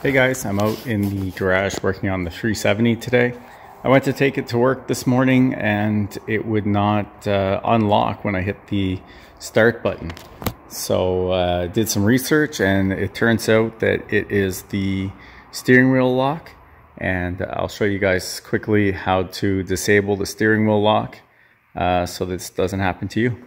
Hey guys, I'm out in the garage working on the 370 today. I went to take it to work this morning and it would not unlock when I hit the start button. So I did some research and it turns out that it is the steering wheel lock, and I'll show you guys quickly how to disable the steering wheel lock so this doesn't happen to you.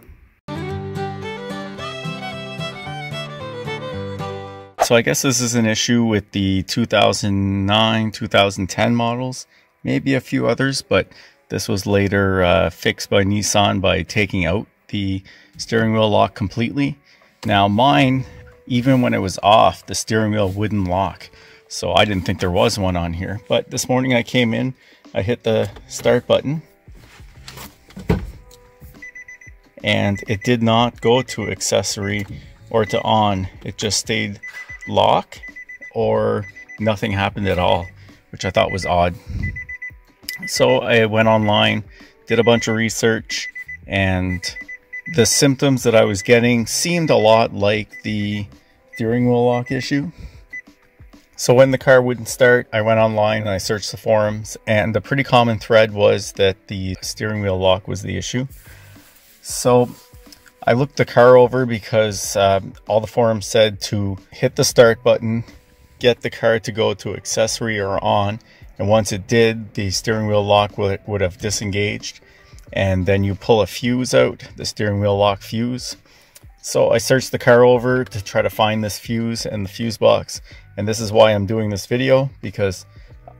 So I guess this is an issue with the 2009, 2010 models, maybe a few others, but this was later fixed by Nissan by taking out the steering wheel lock completely. Now mine, even when it was off, the steering wheel wouldn't lock. So I didn't think there was one on here. But this morning I came in, I hit the start button, and it did not go to accessory or to on. It just stayed lock, or nothing happened at all, which I thought was odd. So I went online, did a bunch of research, and the symptoms that I was getting seemed a lot like the steering wheel lock issue. So when the car wouldn't start, I went online and I searched the forums, and the pretty common thread was that the steering wheel lock was the issue. So I looked the car over because all the forums said to hit the start button, get the car to go to accessory or on, and once it did, the steering wheel lock would have disengaged, and then you pull a fuse out, the steering wheel lock fuse. So I searched the car over to try to find this fuse and the fuse box, and this is why I'm doing this video, because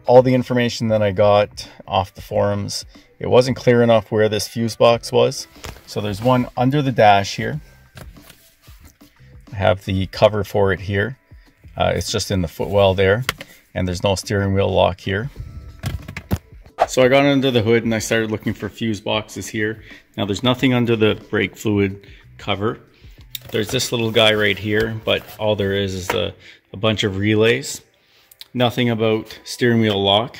all the information that I got off the forums, it wasn't clear enough where this fuse box was. So there's one under the dash here. I have the cover for it here. It's just in the footwell there, and there's no steering wheel lock here. So I got under the hood and I started looking for fuse boxes here. Now there's nothing under the brake fluid cover. There's this little guy right here, but all there is a bunch of relays. Nothing about steering wheel lock.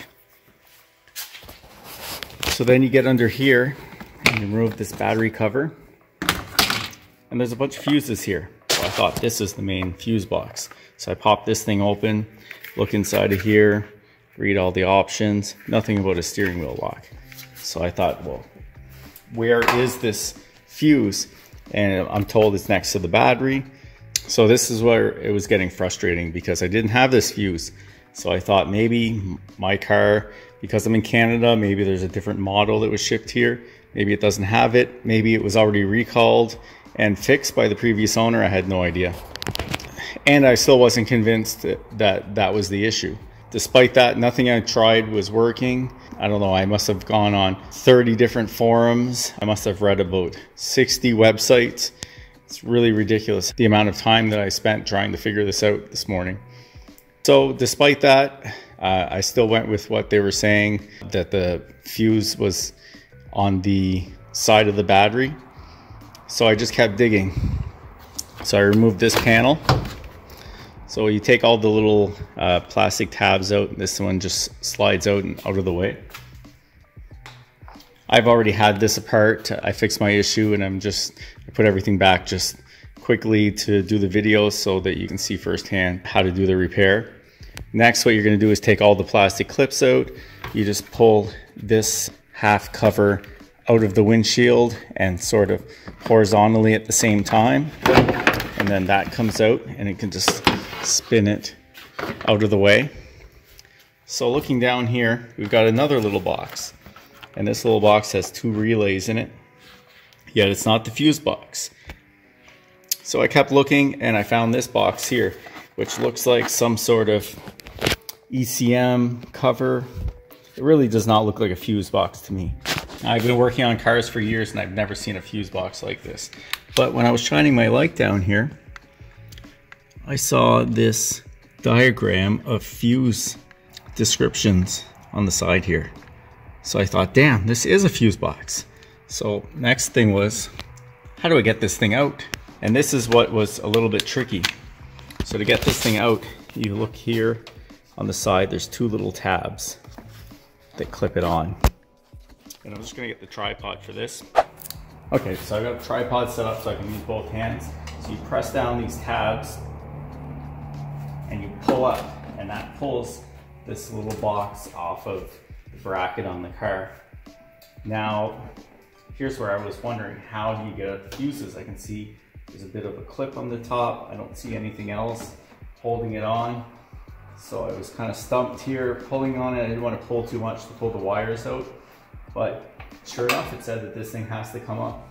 So then you get under here and you remove this battery cover, and there's a bunch of fuses here. So I thought this is the main fuse box. So I popped this thing open, look inside of here, read all the options, nothing about a steering wheel lock. So I thought, well, where is this fuse? And I'm told it's next to the battery. So this is where it was getting frustrating, because I didn't have this fuse. So I thought maybe my car, because I'm in Canada, maybe there's a different model that was shipped here. Maybe it doesn't have it. Maybe it was already recalled and fixed by the previous owner. I had no idea. And I still wasn't convinced that was the issue. Despite that, nothing I tried was working. I don't know, I must have gone on 30 different forums. I must have read about 60 websites. It's really ridiculous, the amount of time that I spent trying to figure this out this morning. So despite that, I still went with what they were saying, that the fuse was on the side of the battery. So I just kept digging. So I removed this panel. So you take all the little plastic tabs out. This one just slides out and out of the way. I've already had this apart. I fixed my issue, and I put everything back just quickly to do the video so that you can see firsthand how to do the repair. Next, what you're going to do is take all the plastic clips out. You just pull this half cover out of the windshield and sort of horizontally at the same time. And then that comes out, and it can just spin it out of the way. So looking down here, we've got another little box. And this little box has two relays in it. Yet it's not the fuse box. So I kept looking and I found this box here, which looks like some sort of ECM cover. It really does not look like a fuse box to me. I've been working on cars for years and I've never seen a fuse box like this. But when I was shining my light down here, I saw this diagram of fuse descriptions on the side here. So I thought, damn, this is a fuse box. So next thing was, how do I get this thing out? And this is what was a little bit tricky. So to get this thing out, you look here on the side, there's two little tabs that clip it on. And I'm just gonna get the tripod for this. Okay, so I've got a tripod set up so I can use both hands. So you press down these tabs and you pull up, and that pulls this little box off of the bracket on the car. Now, here's where I was wondering, how do you get out the fuses? I can see there's a bit of a clip on the top. I don't see anything else holding it on. So I was kind of stumped here, pulling on it. I didn't want to pull too much to pull the wires out, but sure enough, it said that this thing has to come up.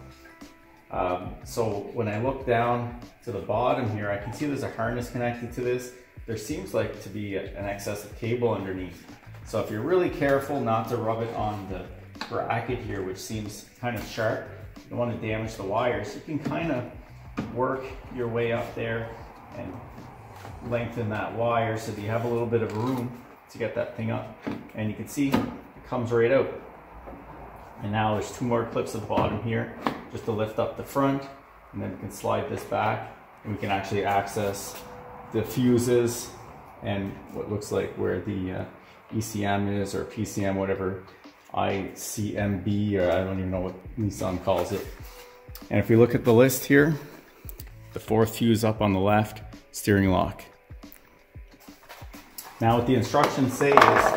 So when I look down to the bottom here, I can see there's a harness connected to this. There seems like to be an excess of cable underneath. So if you're really careful not to rub it on the bracket here, which seems kind of sharp, you don't want to damage the wires, you can kind of work your way up there and lengthen that wire so that you have a little bit of room to get that thing up. And you can see it comes right out. And now there's 2 more clips at the bottom here just to lift up the front, and then we can slide this back and we can actually access the fuses and what looks like where the ECM is, or PCM, whatever, ICMB, or I don't even know what Nissan calls it. And if we look at the list here, the 4th fuse up on the left, steering lock. Now what the instructions say is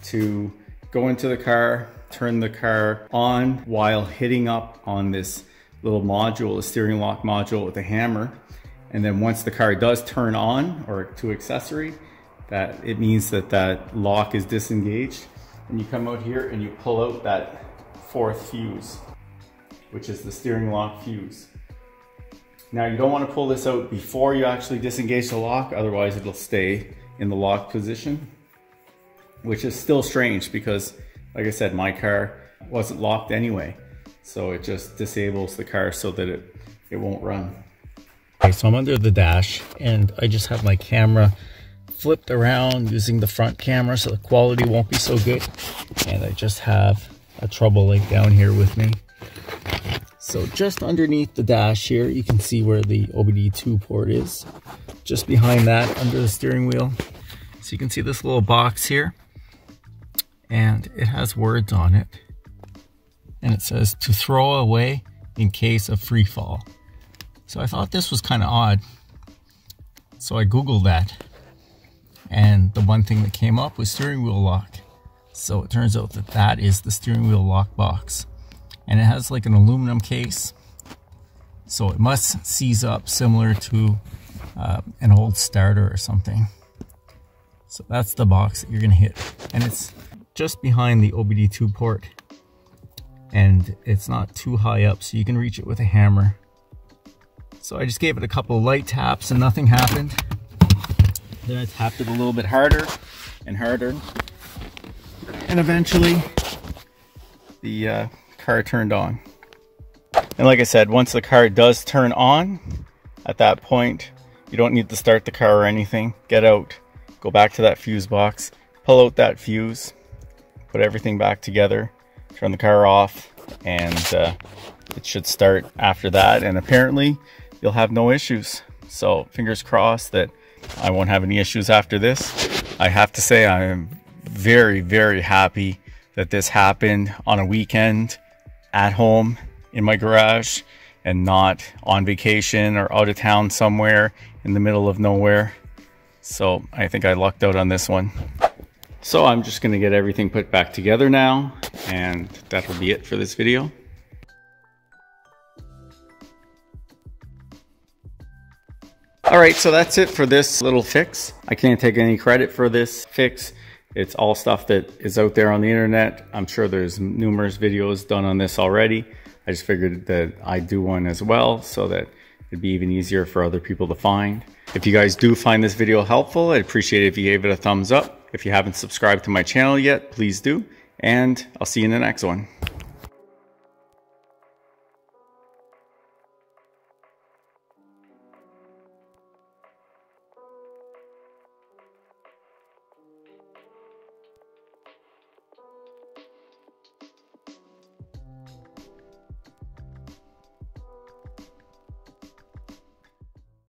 to go into the car, turn the car on while hitting up on this little module, the steering lock module, with a hammer. And then once the car does turn on, or to accessory, that it means that that lock is disengaged. And you come out here and you pull out that 4th fuse, which is the steering lock fuse. Now you don't want to pull this out before you actually disengage the lock, otherwise it'll stay in the lock position, which is still strange because, like I said, my car wasn't locked anyway. So it just disables the car so that it won't run. Okay, so I'm under the dash and I just have my camera flipped around using the front camera so the quality won't be so good. And I just have a trouble light down here with me. So just underneath the dash here, you can see where the OBD2 port is. Just behind that, under the steering wheel. So you can see this little box here, and it has words on it. And it says to throw away in case of free fall. So I thought this was kind of odd. So I Googled that. And the one thing that came up was steering wheel lock. So it turns out that that is the steering wheel lock box. And it has like an aluminum case. So it must seize up similar to an old starter or something. So that's the box that you're gonna hit. And it's just behind the OBD2 port. And it's not too high up, so you can reach it with a hammer. So I just gave it a couple of light taps and nothing happened. Then I tapped it a little bit harder and harder. And eventually the car turned on. And like I said, once the car does turn on, at that point, you don't need to start the car or anything. Get out, go back to that fuse box, pull out that fuse, put everything back together, turn the car off, and it should start after that. And apparently you'll have no issues. So fingers crossed that I won't have any issues after this. I have to say I am very, very happy that this happened on a weekend at home in my garage and not on vacation or out of town somewhere in the middle of nowhere. So I think I lucked out on this one. So I'm just going to get everything put back together now, and that'll be it for this video. Alright, so that's it for this little fix. I can't take any credit for this fix. It's all stuff that is out there on the internet. I'm sure there's numerous videos done on this already. I just figured that I'd do one as well so that it'd be even easier for other people to find. If you guys do find this video helpful, I'd appreciate it if you gave it a thumbs up. If you haven't subscribed to my channel yet, please do. And I'll see you in the next one.